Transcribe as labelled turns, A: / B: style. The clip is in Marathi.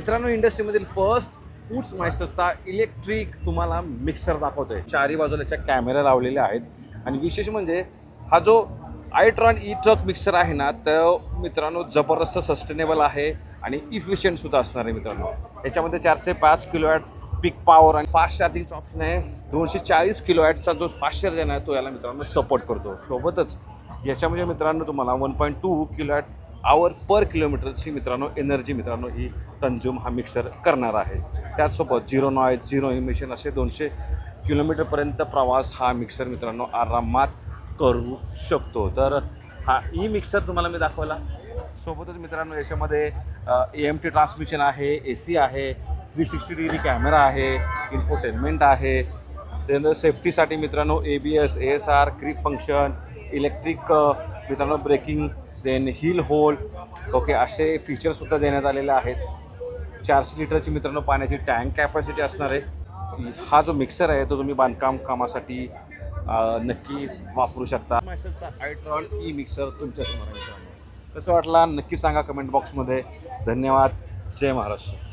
A: मित्रांनो, इंडस्ट्रीमधील फर्स्ट फूड्स मास्टरचा इलेक्ट्रिक तुम्हाला मिक्सर दाखवतोय. चारी बाजूला कॅमेरा लावलेले आहेत आणि विशेष म्हणजे हा जो आयट्रॉन ई ट्रक मिक्सर आहे ना, तो मित्रांनो जबरदस्त सस्टेनेबल आहे आणि इफिशियंटसुद्धा असणार आहे. मित्रांनो, याच्यामध्ये 405 किलोवॅट पीक पॉवर आणि फास्ट चार्जिंगचा ऑप्शन आहे. 240 किलोवॅटचा जो फास्ट चार्जर आहे तो याला मित्रांनो सपोर्ट करतो. सोबतच याच्यामध्ये मित्रांनो तुम्हाला 1.2 किलोवॅट आवर पर किलोमीटरची मित्रांनो एनर्जी मित्रांनो ही कन्झ्युम हा मिक्सर करणार आहे. त्याचसोबत झिरो नॉईज, झिरो इमिशन असे 200 किलोमीटरपर्यंत प्रवास हा मिक्सर मित्रांनो आरामात करू शकतो. तर हा ई मिक्सर तुम्हाला मी दाखवला. सोबतच मित्रांनो याच्यामध्ये AMT ट्रान्समिशन आहे, AC आहे, 360 डिग्री कॅमेरा आहे, इन्फोटेनमेंट आहे. त्यानंतर सेफ्टीसाठी मित्रांनो ABS, ASR, creep function, electric मित्रांनो braking, then hill hold okay असे फीचरसुद्धा देण्यात आलेले आहेत. 400 लिटरची मित्रांनो पाण्याची टँक कॅपॅसिटी असणार आहे. हा जो मिक्सर आहे तो तुम्ही बांधकाम कामासाठी नक्की वापरू शकता. मास्टरचा आयट्रॉन ई मिक्सर तुमच्यासमोर आहे मित्रांनो. कसं वाटला नक्की सांगा कमेंट बॉक्समध्ये. धन्यवाद. जय महाराष्ट्र.